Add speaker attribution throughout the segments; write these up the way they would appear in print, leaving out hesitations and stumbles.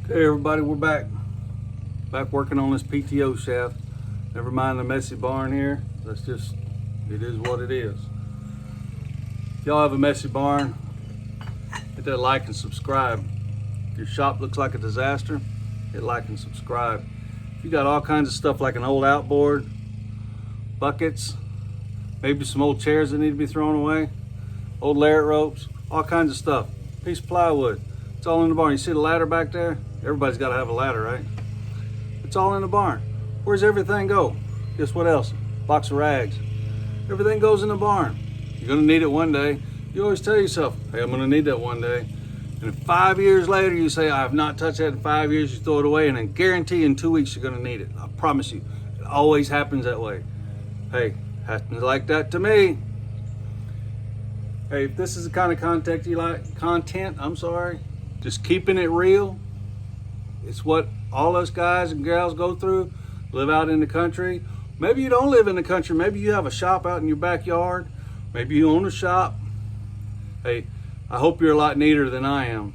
Speaker 1: Hey everybody, we're back working on this PTO shaft. Never mind the messy barn here. It is what it is. If y'all have a messy barn, hit that like and subscribe. If your shop looks like a disaster, hit like and subscribe. If you got all kinds of stuff like an old outboard, buckets, maybe some old chairs that need to be thrown away, old lariat ropes, all kinds of stuff, piece of plywood, it's all in the barn. You see the ladder back there? Everybody's got to have a ladder, right? It's all in the barn. Where's everything go? Guess what else? Box of rags. Everything goes in the barn. You're gonna need it one day. You always tell yourself, hey, I'm gonna need that one day. And 5 years later, you say, I have not touched that in 5 years, you throw it away, and then guarantee in 2 weeks you're gonna need it. I promise you, it always happens that way. Hey, happens like that to me. Hey, if this is the kind of content you like, just keeping it real. It's what all us guys and gals go through, live out in the country. Maybe you don't live in the country. Maybe you have a shop out in your backyard. Maybe you own a shop. Hey, I hope you're a lot neater than I am,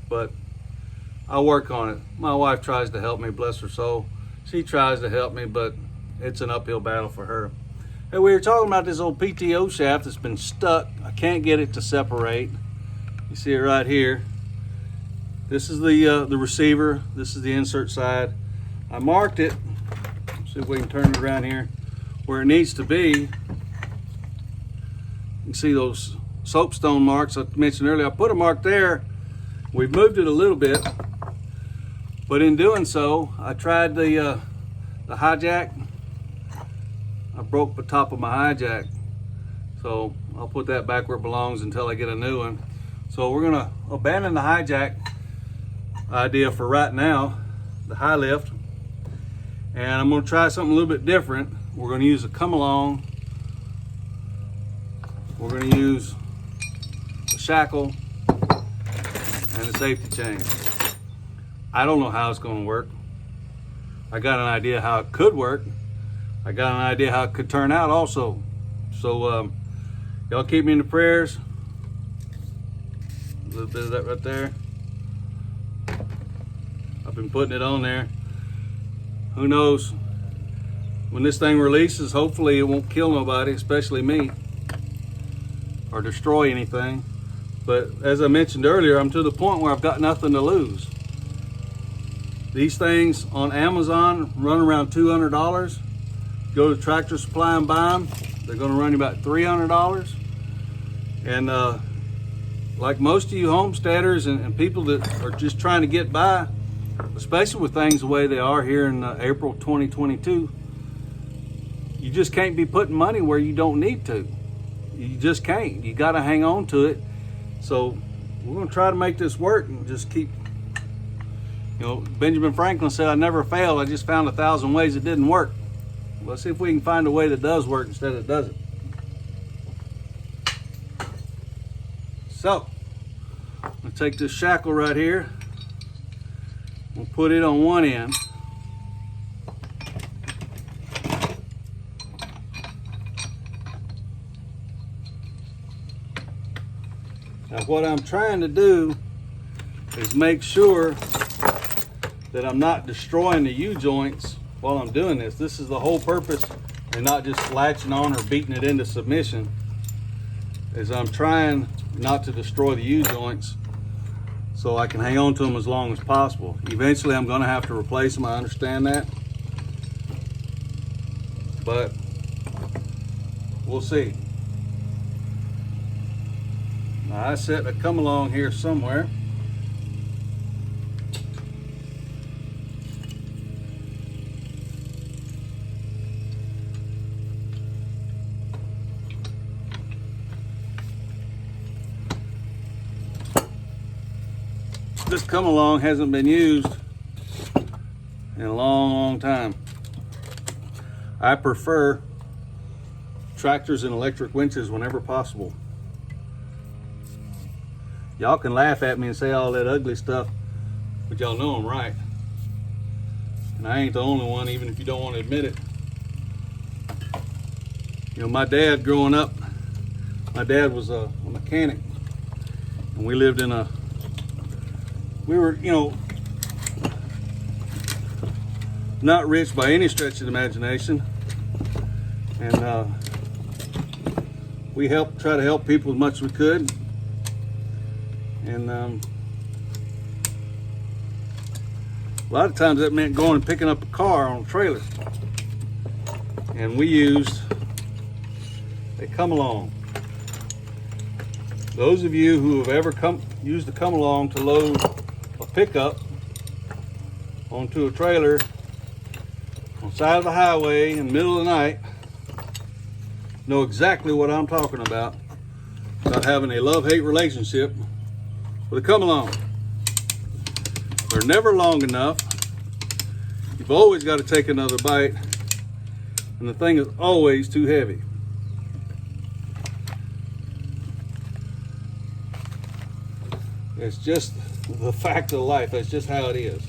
Speaker 1: but I work on it. My wife tries to help me, bless her soul. She tries to help me, but it's an uphill battle for her. Hey, we were talking about this old PTO shaft that's been stuck. I can't get it to separate. You see it right here. This is the receiver. This is the insert side. I marked it. See if we can turn it around here where it needs to be. You can see those soapstone marks I mentioned earlier. I put a mark there. We've moved it a little bit, but in doing so, I tried the hijack. I broke the top of my hijack, so I'll put that back where it belongs until I get a new one. So we're gonna abandon the hijack idea for right now, the high lift, and I'm going to try something a little bit different. We're going to use a come along. We're going to use a shackle and a safety chain. I don't know how it's going to work. I got an idea how it could work. I got an idea how it could turn out also. So y'all keep me in the prayers. A little bit of that right there. I've been putting it on there. Who knows? When this thing releases, hopefully it won't kill nobody, especially me, or destroy anything. But as I mentioned earlier, I'm to the point where I've got nothing to lose. These things on Amazon run around $200. Go to Tractor Supply and buy them. They're gonna run you about $300. And like most of you homesteaders and people that are just trying to get by, especially with things the way they are here in April 2022, you just can't be putting money where you don't need to. You just can't. You got to hang on to it. So we're going to try to make this work and just keep, Benjamin Franklin said, I never failed. I just found 1,000 ways it didn't work. Let's see if we can find a way that does work instead of it doesn't. So I'm going to take this shackle right here. We'll put it on one end. Now what I'm trying to do is make sure that I'm not destroying the U-joints while I'm doing this. This is the whole purpose, and not just latching on or beating it into submission, is I'm trying not to destroy the U-joints so I can hang on to them as long as possible. Eventually I'm gonna have to replace them, I understand that. But we'll see. Now I set a come along here somewhere. This come along hasn't been used in a long time. I prefer tractors and electric winches whenever possible. Y'all can laugh at me and say all that ugly stuff, but y'all know I'm right. And I ain't the only one, even if you don't want to admit it. My dad growing up, my dad was a mechanic, and we lived in we were, not rich by any stretch of the imagination, and we try to help people as much as we could. And a lot of times that meant going and picking up a car on a trailer, and we used a come along. Those of you who have ever used the come along to load a pickup onto a trailer on the side of the highway in the middle of the night know exactly what I'm talking about having a love-hate relationship with a come along. They're never long enough. You've always got to take another bite, and the thing is always too heavy. It's just the fact of life. That's just how it is.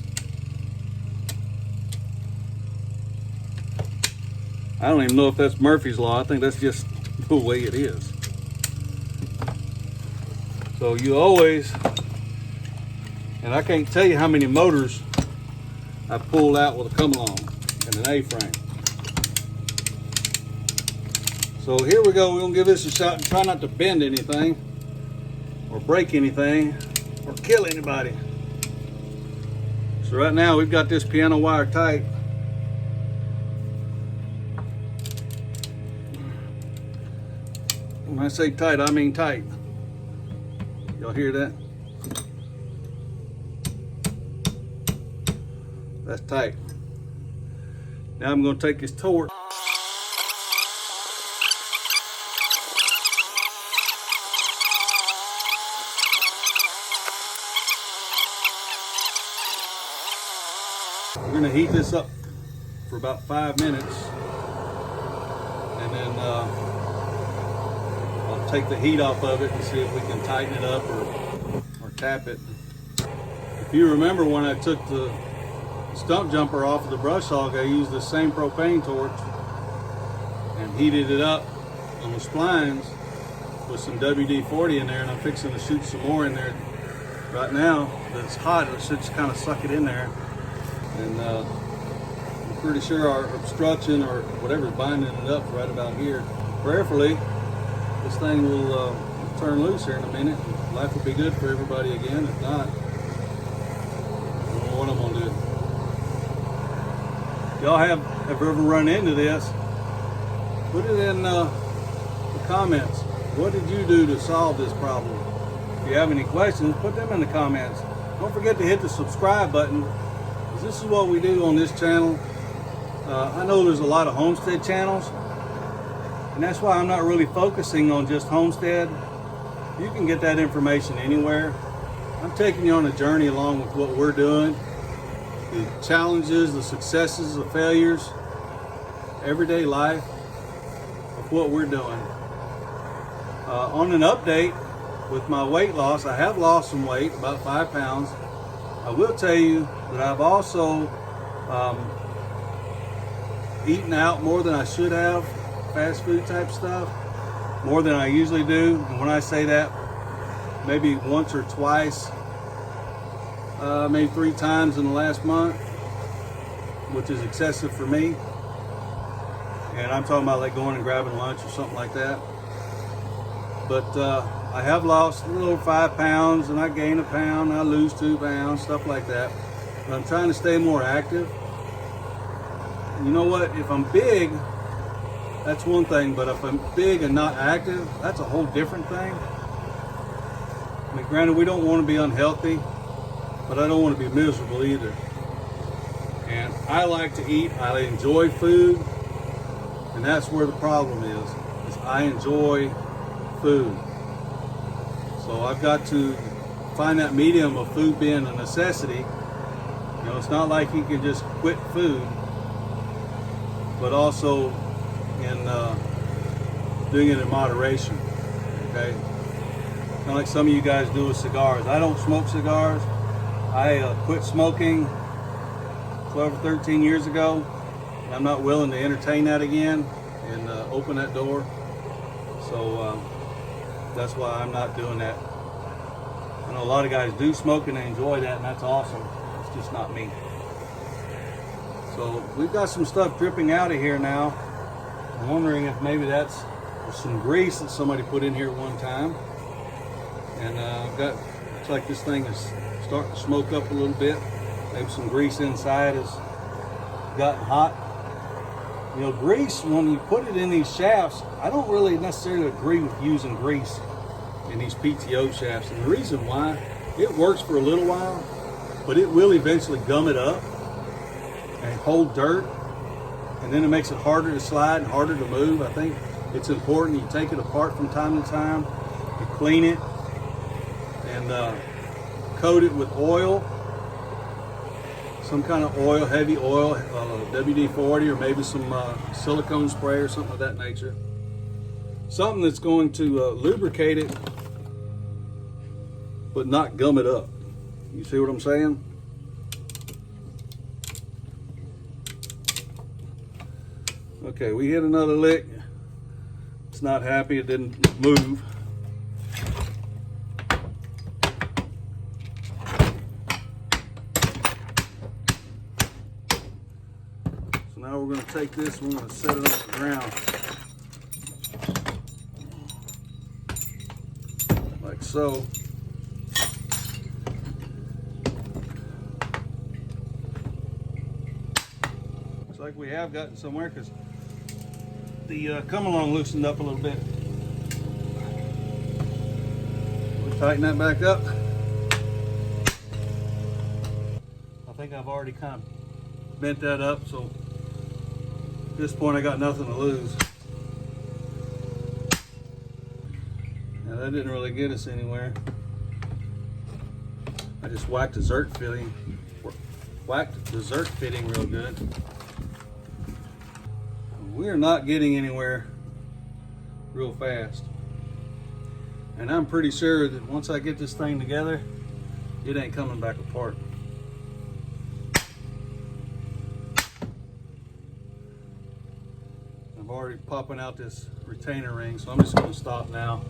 Speaker 1: I don't even know if that's Murphy's Law. I think that's just the way it is. So you always, and I can't tell you how many motors I pulled out with a come along and an A-frame. So here we go. We're gonna give this a shot and try not to bend anything or break anything or kill anybody. So right now we've got this piano wire tight. When I say tight, I mean tight. Y'all hear that? That's tight. Now I'm going to take this torque. We're going to heat this up for about 5 minutes, and then I'll take the heat off of it and see if we can tighten it up or tap it. If you remember, when I took the stump jumper off of the brush hog, I used the same propane torch and heated it up on the splines with some WD-40 in there, and I'm fixing to shoot some more in there right now. That's hot. It should just kind of suck it in there. And I'm pretty sure our obstruction or whatever's binding it up is right about here. Prayerfully, this thing will turn loose here in a minute. Life will be good for everybody again. If not, I don't know what I'm gonna do. If y'all have ever run into this, put it in the comments. What did you do to solve this problem? If you have any questions, put them in the comments. Don't forget to hit the subscribe button. This is what we do on this channel. I know there's a lot of homestead channels, and that's why I'm not really focusing on just homestead. You can get that information anywhere. I'm taking you on a journey along with what we're doing, the challenges, the successes, the failures, everyday life of what we're doing. On an update with my weight loss, I have lost some weight, about 5 pounds. I will tell you that I've also eaten out more than I should have, fast food type stuff, more than I usually do. And when I say that, maybe once or twice, maybe 3 times in the last month, which is excessive for me. And I'm talking about like going and grabbing lunch or something like that. But I have lost a little over 5 pounds, and I gain a pound, I lose 2 pounds, stuff like that. But I'm trying to stay more active. You know what? If I'm big, that's one thing, but if I'm big and not active, that's a whole different thing. I mean, granted, we don't want to be unhealthy, but I don't want to be miserable either. And I like to eat, I enjoy food, and that's where the problem is I enjoy food. So I've got to find that medium of food being a necessity. You know, it's not like you can just quit food, but also in doing it in moderation. Okay, kind of like some of you guys do with cigars. I don't smoke cigars. I quit smoking 12 or 13 years ago. And I'm not willing to entertain that again and open that door. So that's why I'm not doing that. I know a lot of guys do smoke and they enjoy that, and that's awesome. It's just not me. So we've got some stuff dripping out of here now. I'm wondering if maybe that's some grease that somebody put in here at one time. And looks like this thing is starting to smoke up a little bit. Maybe some grease inside has gotten hot. You know, grease, when you put it in these shafts, I don't really necessarily agree with using grease in these PTO shafts. And the reason why, it works for a little while, but it will eventually gum it up and hold dirt. And then it makes it harder to slide and harder to move. I think it's important you take it apart from time to time, you clean it, and coat it with oil. Some kind of oil, heavy oil, WD-40, or maybe some silicone spray or something of that nature. Something that's going to lubricate it, but not gum it up. You see what I'm saying? Okay, we hit another lick. It's not happy, it didn't move. Now we're going to take this, we're going to set it on the ground like so. Looks like we have gotten somewhere because the come along loosened up a little bit. We'll tighten that back up. I think I've already kind of bent that up, so at this point I got nothing to lose. Now that didn't really get us anywhere. I just whacked the zerk fitting real good. We're not getting anywhere real fast. And I'm pretty sure that once I get this thing together, it ain't coming back apart. I'm already popping out this retainer ring, so I'm just going to stop now.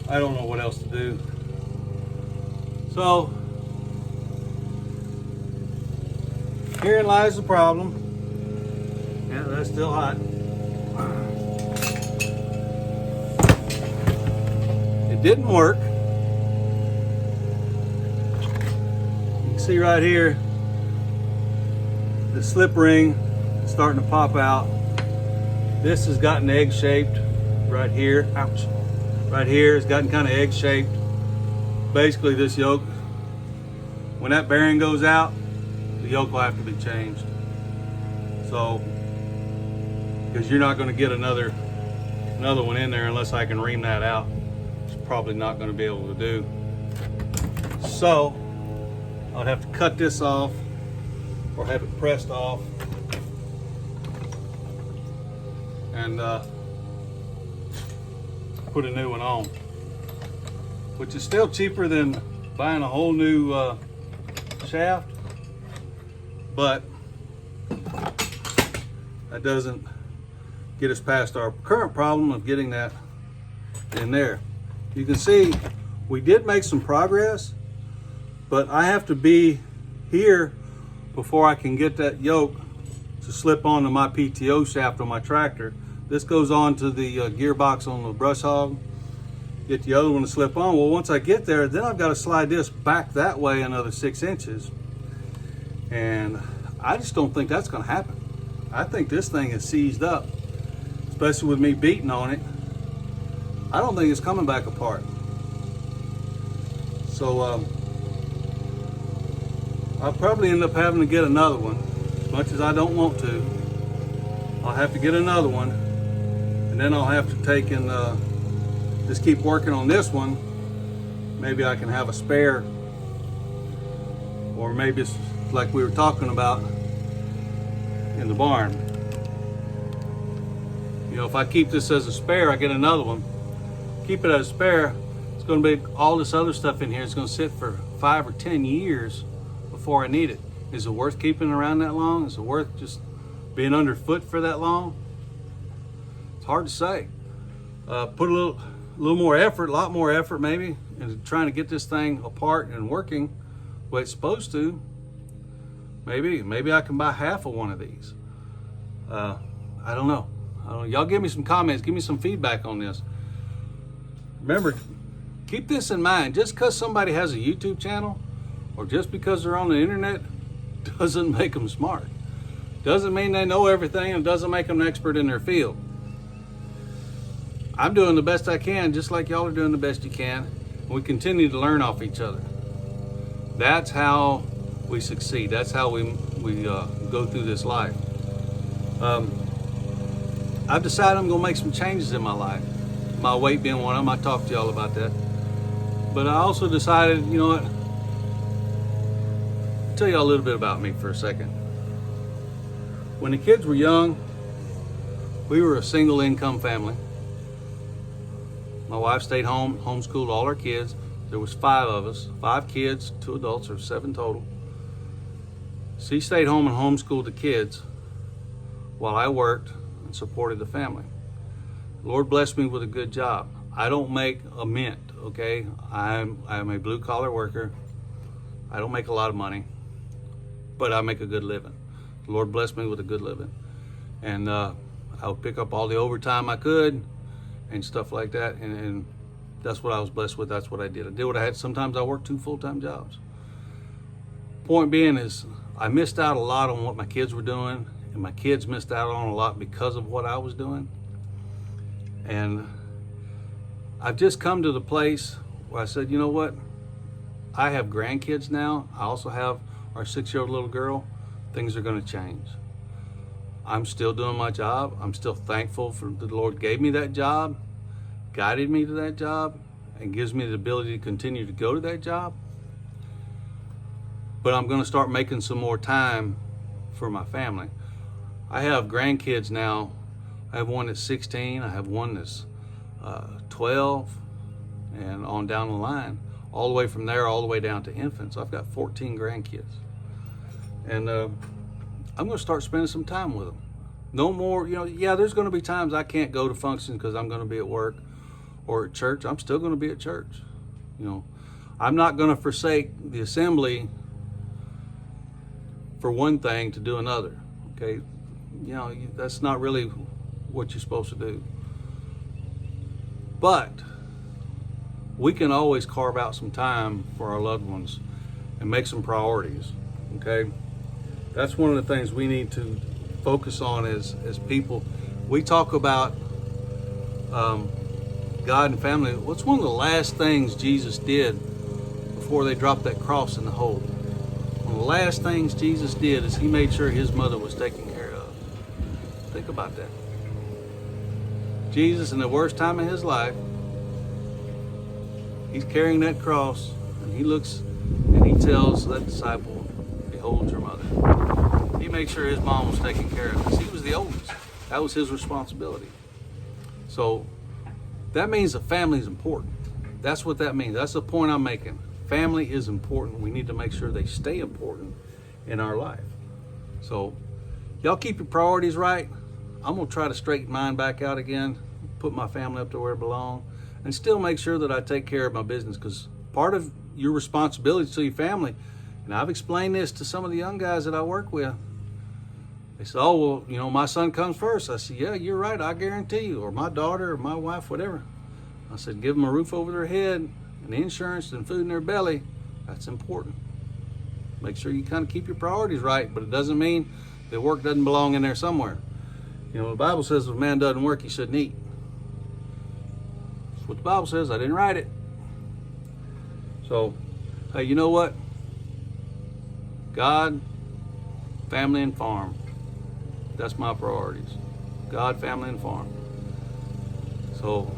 Speaker 1: I don't know what else to do. So, herein lies the problem. Yeah, that's still hot. It didn't work. You can see right here, the slip ring starting to pop out. This has gotten egg shaped right here. Ouch. Right here it's gotten kind of egg shaped. Basically this yoke, when that bearing goes out, the yoke will have to be changed. So, because you're not going to get another one in there unless I can ream that out. It's probably not going to be able to do. So I'd have to cut this off or have it pressed off and put a new one on, which is still cheaper than buying a whole new shaft, but that doesn't get us past our current problem of getting that in there. You can see we did make some progress, but I have to be here before I can get that yoke to slip onto my PTO shaft on my tractor. This goes on to the gearbox on the brush hog. Get the other one to slip on. Well, once I get there, then I've got to slide this back that way another 6 inches. And I just don't think that's going to happen. I think this thing is seized up, especially with me beating on it. I don't think it's coming back apart. So I'll probably end up having to get another one. As much as I don't want to, I'll have to get another one, and then I'll have to take and just keep working on this one. Maybe I can have a spare, or maybe it's like we were talking about in the barn. You know, if I keep this as a spare, I get another one. Keep it as a spare, it's going to be all this other stuff in here. It's going to sit for 5 or 10 years before I need it. Is it worth keeping around that long? Is it worth just being underfoot for that long? It's hard to say. Put a little more effort, a lot more effort maybe, into trying to get this thing apart and working the way it's supposed to. Maybe I can buy half of one of these. I don't know. Y'all give me some comments. Give me some feedback on this. Remember, keep this in mind. Just because somebody has a YouTube channel or just because they're on the internet doesn't make them smart. Doesn't mean they know everything, and doesn't make them an expert in their field. I'm doing the best I can, just like y'all are doing the best you can. We continue to learn off each other. That's how we succeed. That's how we go through this life. I've decided I'm going to make some changes in my life. My weight being one of them. I talked to y'all about that. But I also decided, you know what? I'll tell y'all a little bit about me for a second. When the kids were young, we were a single income family. My wife stayed home, homeschooled all our kids. There was 5 of us, 5 kids, 2 adults, or 7 total. She stayed home and homeschooled the kids while I worked and supported the family. The Lord blessed me with a good job. I don't make a mint, okay? I'm a blue collar worker. I don't make a lot of money, but I make a good living. The Lord blessed me with a good living. And I would pick up all the overtime I could and stuff like that. And that's what I was blessed with. That's what I did. I did what I had. Sometimes I worked 2 full-time jobs. Point being is I missed out a lot on what my kids were doing, and my kids missed out on a lot because of what I was doing. And I've just come to the place where I said, you know what? I have grandkids now. I also have our 6-year-old little girl. Things are going to change. I'm still doing my job. I'm still thankful for the Lord gave me that job, guided me to that job, and gives me the ability to continue to go to that job. But I'm going to start making some more time for my family. I have grandkids now. I have one that's 16. I have one that's 12, and on down the line, all the way from there, all the way down to infants. I've got 14 grandkids. And I'm going to start spending some time with them. No more, yeah, there's going to be times I can't go to functions because I'm going to be at work or at church. I'm still going to be at church. I'm not going to forsake the assembly for one thing to do another, okay? That's not really what you're supposed to do. But we can always carve out some time for our loved ones and make some priorities, okay? That's one of the things we need to focus on as people. We talk about God and family. What's one of the last things Jesus did before they dropped that cross in the hole? One of the last things Jesus did is he made sure his mother was taken care of. Think about that. Jesus, in the worst time of his life, he's carrying that cross, and he looks and he tells that disciple, behold your mother. He made sure his mom was taken care of because he was the oldest. That was his responsibility. So that means the family is important. That's what that means. That's the point I'm making. Family is important. We need to make sure they stay important in our life. So y'all keep your priorities right. I'm going to try to straighten mine back out again, put my family up to where it belongs, and still make sure that I take care of my business, because part of your responsibility to your family, and I've explained this to some of the young guys that I work with. They said, oh, well, my son comes first. I said, yeah, you're right, I guarantee you. Or my daughter or my wife, whatever. I said, give them a roof over their head and insurance and food in their belly. That's important. Make sure you kind of keep your priorities right, but it doesn't mean that work doesn't belong in there somewhere. The Bible says if a man doesn't work, he shouldn't eat. That's what the Bible says. I didn't write it. So, hey, you know what? God, family, and farm. That's my priorities. God, family, and farm. So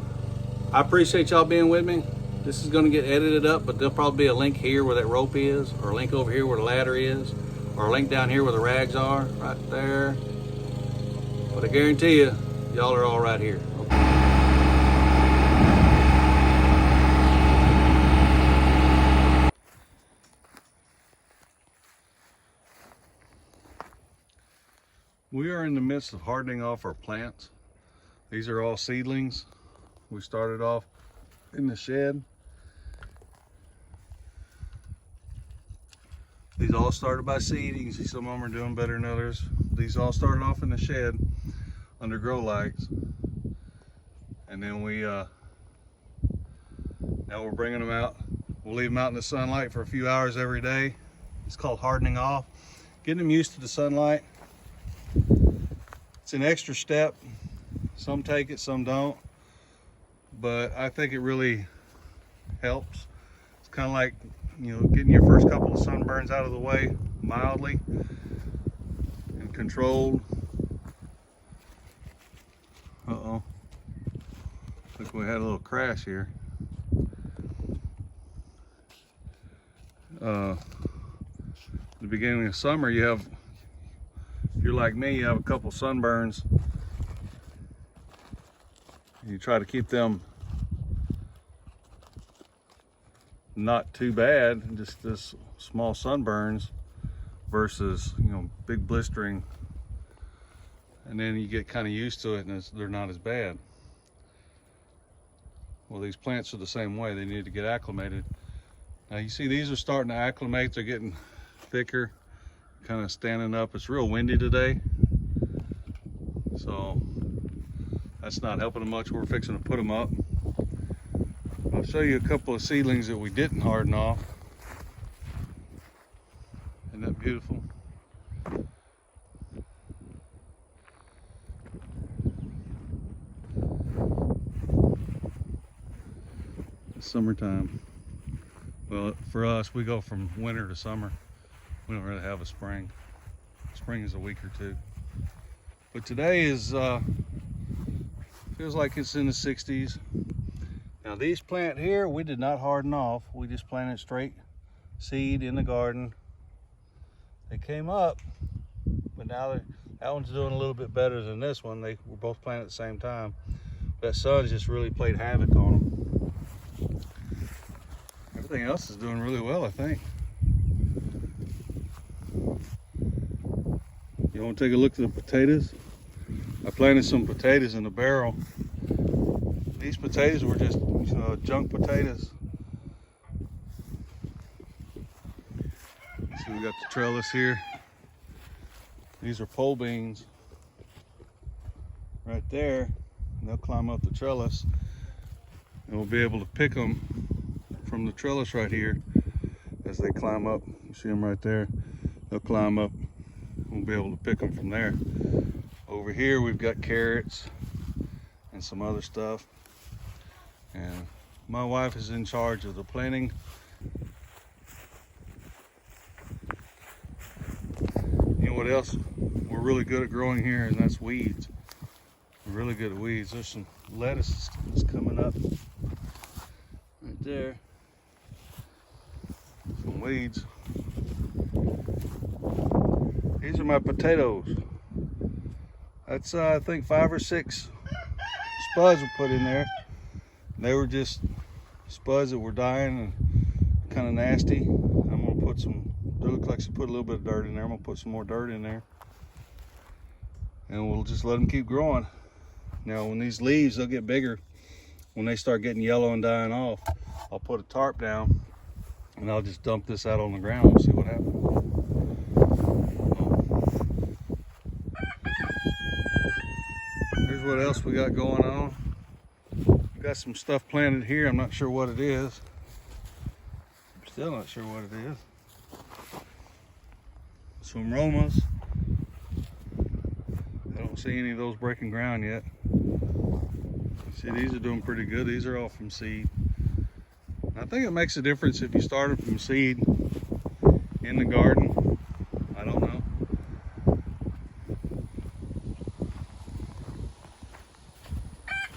Speaker 1: I appreciate y'all being with me. This is going to get edited up, but there'll probably be a link here where that rope is, or a link over here where the ladder is, or a link down here where the rags are, right there. But I guarantee you, y'all are all right here. Okay. We are in the midst of hardening off our plants. These are all seedlings. We started off in the shed. These all started by seed. You can see some of them are doing better than others. These all started off in the shed under grow lights. And then now we're bringing them out. We'll leave them out in the sunlight for a few hours every day. It's called hardening off. Getting them used to the sunlight. It's an extra step. Some take it, some don't. But I think it really helps. It's kind of like, getting your first couple of sunburns out of the way mildly and controlled. Uh-oh. Look, we had a little crash here. The beginning of summer, if you're like me, you have a couple sunburns. You try to keep them not too bad, just this small sunburns versus big blistering, and then you get kind of used to it and they're not as bad. Well, these plants are the same way. They need to get acclimated. Now you see these are starting to acclimate. They're getting thicker, kind of standing up. It's real windy today, so that's not helping them much. We're fixing to put them up. I'll show you a couple of seedlings that we didn't harden off. Isn't that beautiful? It's summertime. Well, for us, we go from winter to summer. We don't really have a spring. Spring is a week or two. But today feels like it's in the 60s. Now these plant here, we did not harden off. We just planted straight seed in the garden. They came up, but now that one's doing a little bit better than this one. They were both planted at the same time. That sun's just really played havoc on them. Everything else is doing really well, I think. You want to take a look at the potatoes? I planted some potatoes in a barrel. These potatoes were just junk potatoes. So we got the trellis here. These are pole beans right there. And they'll climb up the trellis, and we'll be able to pick them from the trellis right here as they climb up. You see them right there. They'll climb up. We'll be able to pick them from there. Over here we've got carrots and some other stuff. And my wife is in charge of the planting. You know what else we're really good at growing here, and that's weeds. We're really good at weeds. There's some lettuce that's coming up right there. Some weeds. These are my potatoes. That's I think 5 or 6 spuds we put in there. They were just spuds that were dying and kind of nasty. I'm gonna put some, it looks like she put a little bit of dirt in there. I'm gonna put some more dirt in there. And we'll just let them keep growing. Now when these leaves, they'll get bigger. When they start getting yellow and dying off, I'll put a tarp down and I'll just dump this out on the ground and see what happens. Here's what else we got going on. Got some stuff planted here. I'm not sure what it is. Still not sure what it is. Some Romas. I don't see any of those breaking ground yet. See, these are doing pretty good. These are all from seed. I think it makes a difference if you started from seed in the garden. I don't know.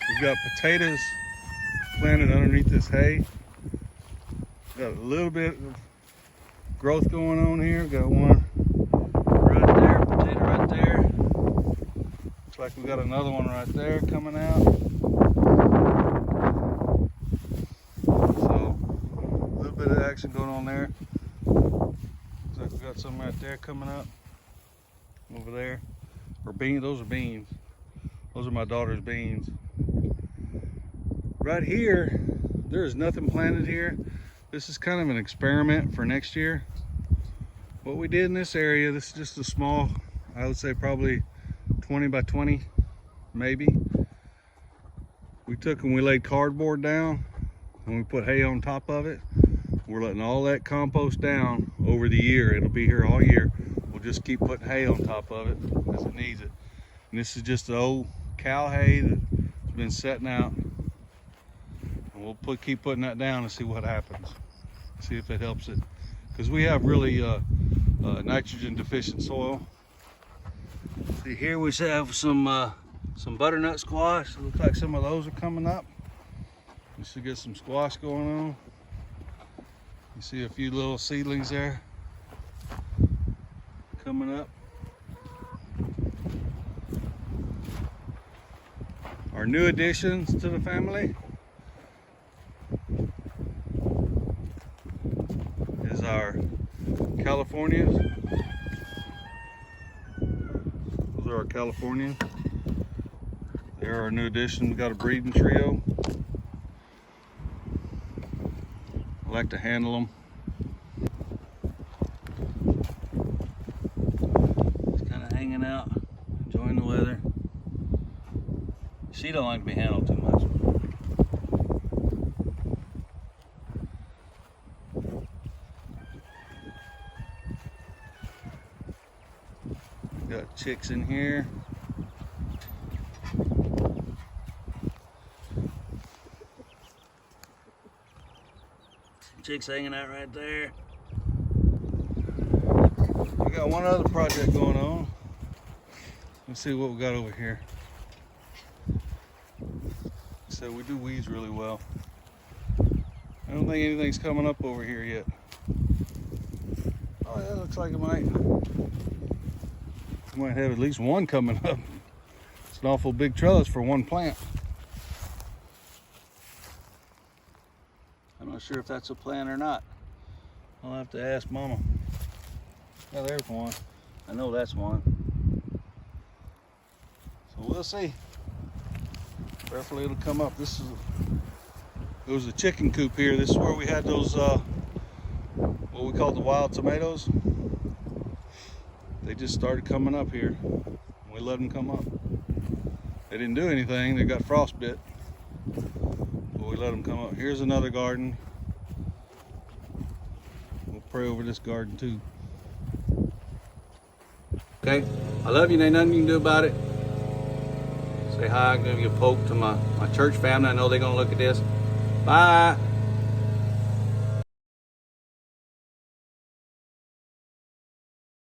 Speaker 1: We've got potatoes planted underneath this hay. Got a little bit of growth going on here. Got one right there, potato right there. Looks like we got another one right there coming out. So a little bit of action going on there. Looks like we got some right there coming up over there. Or beans, those are beans. Those are my daughter's beans. Right here, there is nothing planted here. This is kind of an experiment for next year. what we did in this area, this is just a small, I would say probably 20 by 20, maybe. We took and we laid cardboard down and we put hay on top of it. We're letting all that compost down over the year. It'll be here all year. We'll just keep putting hay on top of it as it needs it. And this is just the old cow hay that's been setting out. And we'll keep putting that down and see what happens. See if it helps it. Because we have really nitrogen deficient soil. See, here we have some butternut squash. It looks like some of those are coming up. We should get some squash going on. You see a few little seedlings there coming up. Our new additions to the family is our Californias. Those are our Californians. They're our new addition. We got a breeding trio. I like to handle them. Just kind of hanging out, enjoying the weather. She don't like to be handled too much. Got chicks in here. Chicks hanging out right there. We got one other project going on. Let's see what we got over here. So we do weeds really well. I don't think anything's coming up over here yet. Oh yeah, looks like it might. We might have at least one coming up. It's an awful big trellis for one plant. I'm not sure if that's a plant or not. I'll have to ask Mama. Yeah, there's one. I know that's one. So we'll see. Prayerfully it'll come up. It was a chicken coop here. This is where we had those, what we call the wild tomatoes. They just started coming up here. We let them come up. They didn't do anything. They got frostbit. But we let them come up. Here's another garden. We'll pray over this garden too. Okay, I love you and ain't nothing you can do about it. Say hi, give you a poke to my church family. I know they're gonna look at this. Bye.